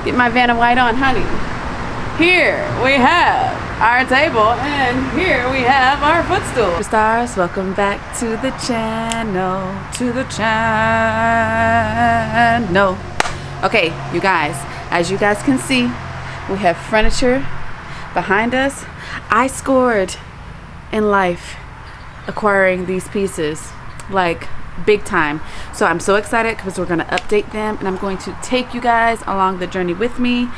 Get my Vanna White on, honey. Here we have our table, and here we have our footstool. Stars, welcome back to the channel. Okay, you guys, as you guys can see, we have furniture behind us. I scored in life acquiring these pieces, like big time. So I'm so excited because we're going to update them, and I'm going to take you guys along the journey with me.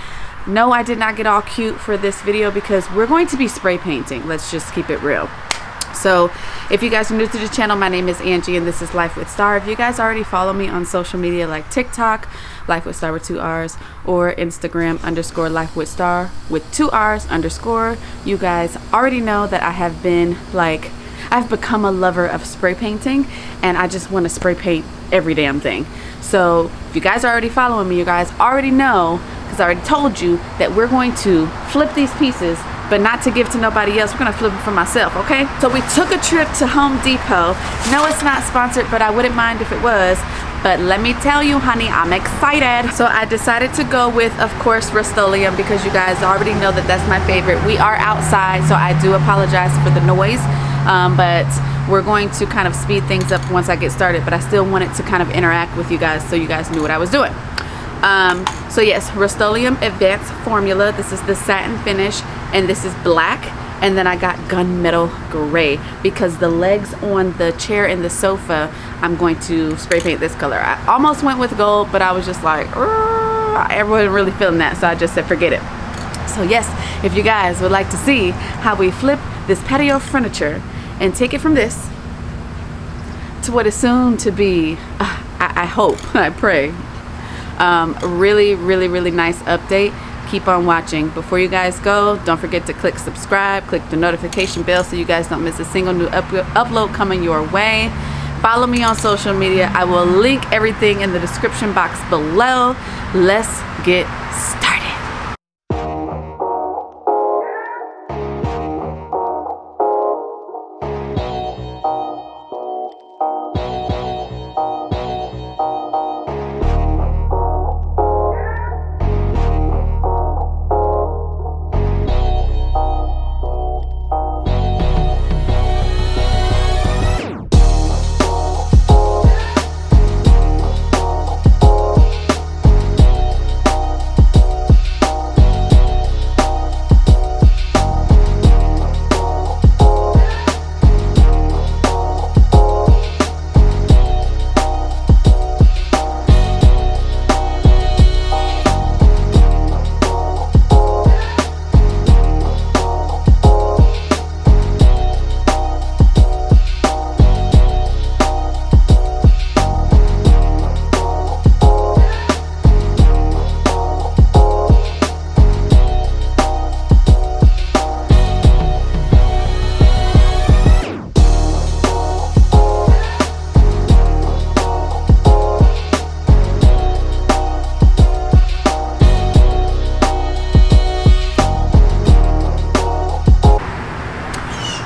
No, I did not get all cute for this video because we're going to be spray painting. Let's just keep it real. So if you guys are new to the channel, my name is Angie and this is Life with Star. If you guys already follow me on social media like TikTok, Life with Star with 2 R's, or Instagram _ Life with Star with 2 R's _, you guys already know that I have been like, I've become a lover of spray painting, and I just want to spray paint every damn thing. So if you guys are already following me, you guys already know, because I already told you that we're going to flip these pieces, but not to give to nobody else. We're gonna flip it for myself, okay? So we took a trip to Home Depot. No, it's not sponsored, but I wouldn't mind if it was. But let me tell you, honey, I'm excited. So I decided to go with, of course, Rustoleum, because you guys already know that that's my favorite. We are outside, so I do apologize for the noise. But we're going to kind of speed things up once I get started, but I still wanted to kind of interact with you guys so you guys knew what I was doing. So yes, Rustoleum Advanced Formula. This is the satin finish, and this is black. And then I got gunmetal gray because the legs on the chair and the sofa, I'm going to spray paint this color. I almost went with gold, but I was just like, I wasn't really feeling that, so I just said forget it. So yes, if you guys would like to see how we flip this patio furniture and take it from this to what is soon to be, I hope, I pray, really nice update. Keep on watching. Before you guys go, don't forget to click subscribe, click the notification bell so you guys don't miss a single new upload coming your way. Follow me on social media. I will link everything in the description box below. Let's get started.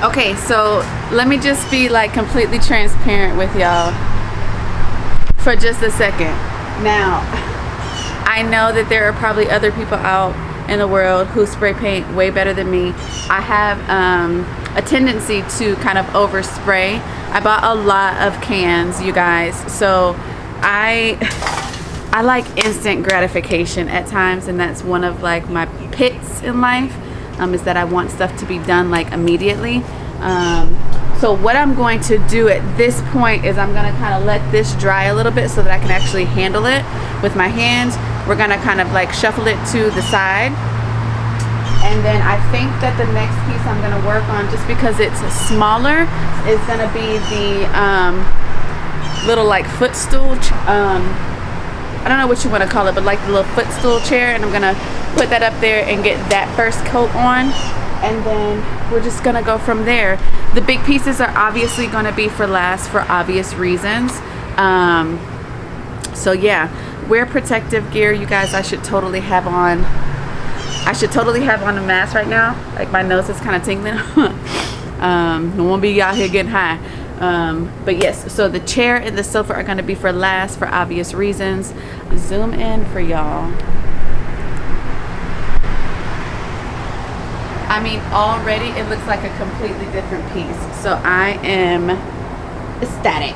Okay, so let me just be like completely transparent with y'all for just a second. Now, I know that there are probably other people out in the world who spray paint way better than me. I have a tendency to kind of overspray. I bought a lot of cans, you guys, so I like instant gratification at times, and that's one of like my pits in life, is that I want stuff to be done like immediately. So what I'm going to do at this point is I'm going to kind of let this dry a little bit so that I can actually handle it with my hands. We're going to kind of like shuffle it to the side. And then I think that the next piece I'm going to work on, just because it's smaller, is going to be the little like footstool. I don't know what you want to call it, but like the little footstool chair. And I'm going to put that up there and get that first coat on. And then we're just gonna go from there. The big pieces are obviously gonna be for last for obvious reasons. So yeah, wear protective gear, you guys. I should totally have on a mask right now. Like my nose is kind of tingling. Don't want to be out here getting high. But yes, so the chair and the sofa are gonna be for last for obvious reasons. Zoom in for y'all. I mean, already it looks like a completely different piece. So I am ecstatic.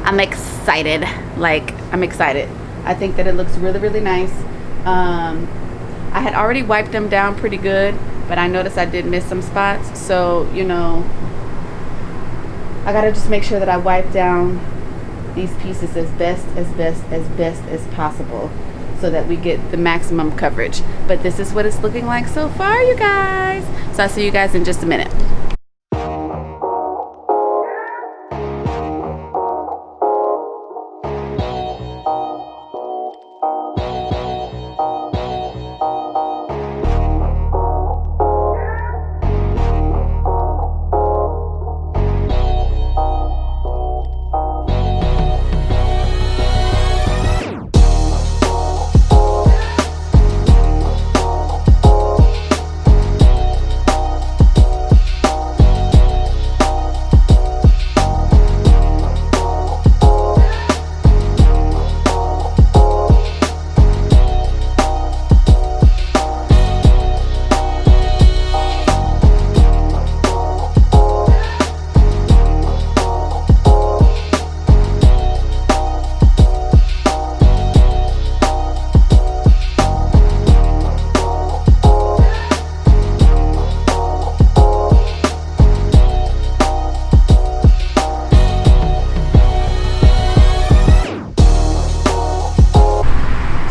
I'm excited. Like, I'm excited. I think that it looks really, really nice. I had already wiped them down pretty good, but I noticed I did miss some spots. So, you know, I gotta just make sure that I wipe down these pieces as best as possible, so that we get the maximum coverage. But this is what it's looking like so far, you guys. So I'll see you guys in just a minute.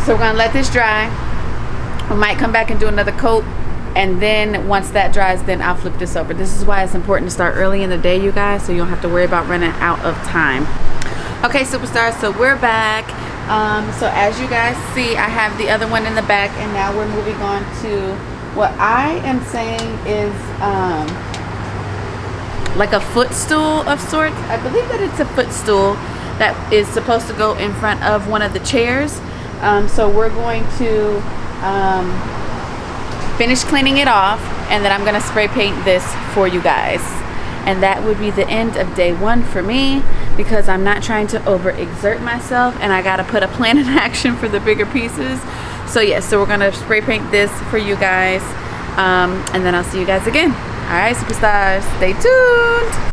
So we're gonna let this dry. We might come back and do another coat, and then once that dries, then I'll flip this over. This is why it's important to start early in the day, you guys, so you don't have to worry about running out of time. Okay, superstars, so we're back. So as you guys see, I have the other one in the back, and now we're moving on to what I am saying is like a footstool of sorts. I believe that it's a footstool that is supposed to go in front of one of the chairs. So we're going to finish cleaning it off, and then I'm going to spray paint this for you guys. And that would be the end of day one for me, because I'm not trying to overexert myself, and I got to put a plan in action for the bigger pieces. So yes, so we're going to spray paint this for you guys, and then I'll see you guys again. All right, superstars, stay tuned.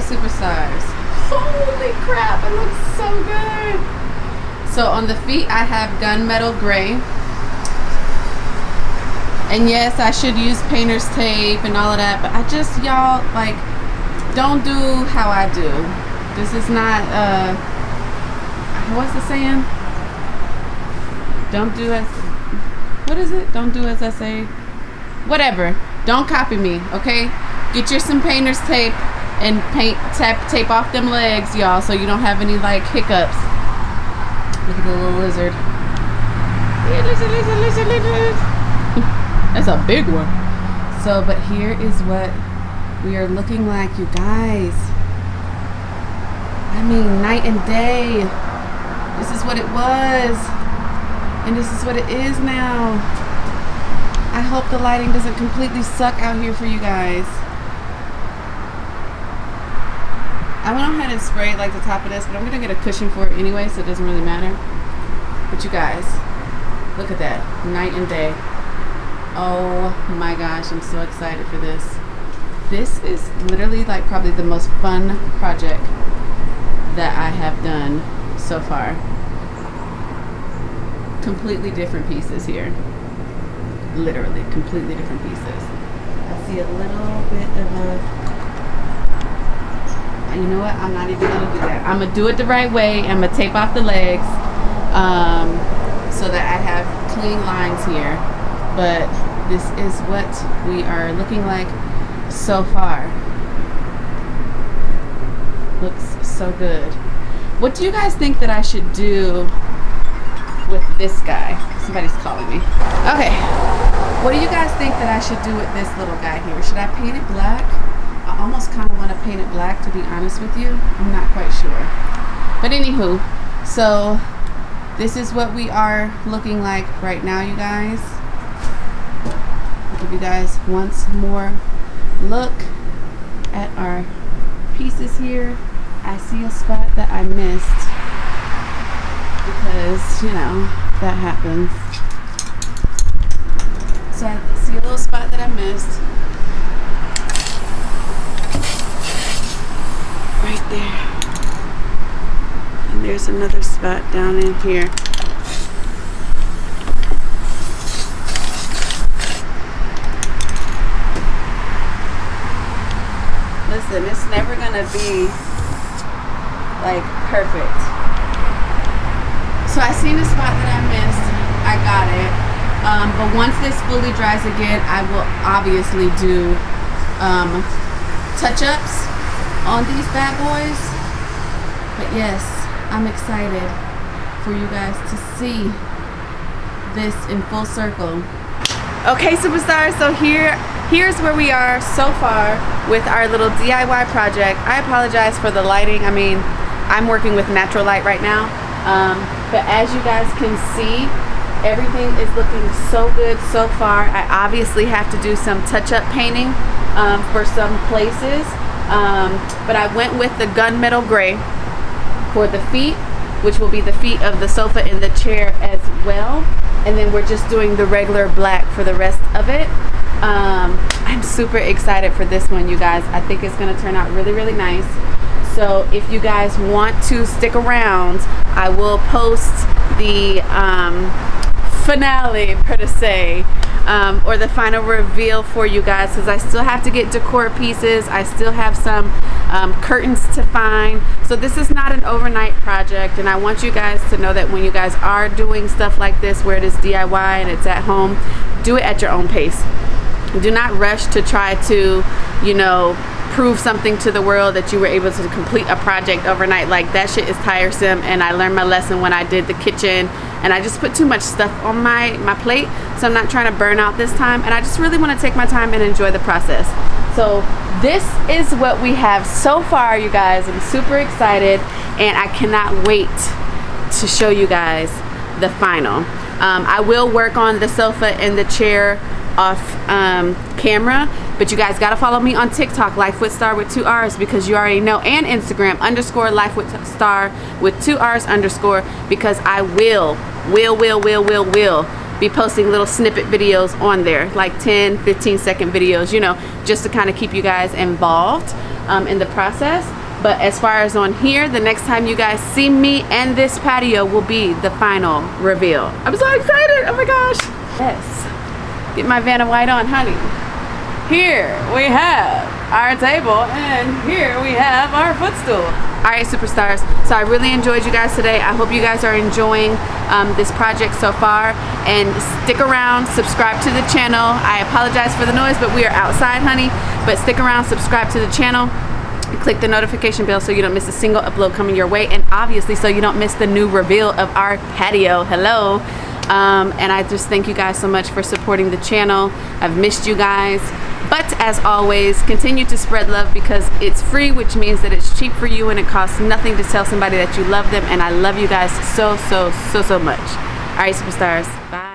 Superstars. Holy crap, it looks so good. So on the feet I have gunmetal gray. And yes, I should use painter's tape and all of that, but I just, y'all, like, don't do how I do. This is not what's the saying? Don't do as, what is it? Don't do as I say. Whatever. Don't copy me, okay? Get your some painter's tape and tape off them legs, y'all, so you don't have any like hiccups. Look at the little lizard. Lizard. That's a big one. So, but here is what we are looking like, you guys. I mean, night and day. This is what it was, and this is what it is now. I hope the lighting doesn't completely suck out here for you guys. I went ahead and sprayed like the top of this, but I'm gonna get a cushion for it anyway, so it doesn't really matter. But you guys, look at that, night and day. Oh my gosh, I'm so excited for this. This is literally like probably the most fun project that I have done so far. Completely different pieces here. Literally, completely different pieces. I see a little bit of a... You know what? I'm not even gonna do that. I'm gonna do it the right way. I'm gonna tape off the legs so that I have clean lines here. But this is what we are looking like so far. Looks so good. What do you guys think that I should do with this guy? Somebody's calling me. Okay. What do you guys think that I should do with this little guy here? Should I paint it black? I almost kind of want to paint it black, to be honest with you. I'm not quite sure. But anywho, so this is what we are looking like right now, you guys. I'll give you guys once more look at our pieces here. I see a spot that I missed because, you know, that happens. So I see a little spot that I missed. Right there. And there's another spot down in here. Listen, it's never gonna be like perfect. So I seen a spot that I missed. I got it. But once this fully dries again, I will obviously do touch-ups on these bad boys. But yes, I'm excited for you guys to see this in full circle. Okay, superstars, so here's where we are so far with our little DIY project. I apologize for the lighting. I mean, I'm working with natural light right now. But as you guys can see, everything is looking so good so far. I obviously have to do some touch-up painting for some places. But I went with the gunmetal gray for the feet, which will be the feet of the sofa and the chair as well. And then we're just doing the regular black for the rest of it. I'm super excited for this one, you guys. I think it's gonna turn out really, really nice. So if you guys want to stick around, I will post the finale, per se, or the final reveal for you guys, because I still have to get decor pieces. I still have some curtains to find. So this is not an overnight project, and I want you guys to know that when you guys are doing stuff like this, where it is DIY and it's at home, do it at your own pace. Do not rush to try to, you know, prove something to the world that you were able to complete a project overnight. Like, that shit is tiresome, and I learned my lesson when I did the kitchen, and I just put too much stuff on my plate, so I'm not trying to burn out this time, and I just really want to take my time and enjoy the process. So this is what we have so far, you guys. I'm super excited, and I cannot wait to show you guys the final. I will work on the sofa and the chair off camera, but you guys gotta follow me on TikTok, Life with Star with 2 R's, because you already know, and Instagram _ Life with Star with 2 R's _, because I will be posting little snippet videos on there, like 10-15-second videos, you know, just to kind of keep you guys involved in the process. But as far as on here, the next time you guys see me and this patio will be the final reveal. I'm so excited, oh my gosh. Yes, get my Vanna White on, honey. Here we have our table, and here we have our footstool. All right, superstars, so I really enjoyed you guys today. I hope you guys are enjoying this project so far, and stick around, subscribe to the channel. I apologize for the noise, but we are outside, honey, but stick around, subscribe to the channel, click the notification bell so you don't miss a single upload coming your way, and obviously so you don't miss the new reveal of our patio. Hello. And I just thank you guys so much for supporting the channel. I've missed you guys. But as always, continue to spread love because it's free, which means that it's cheap for you and it costs nothing to tell somebody that you love them. And I love you guys so much. All right, superstars. Bye.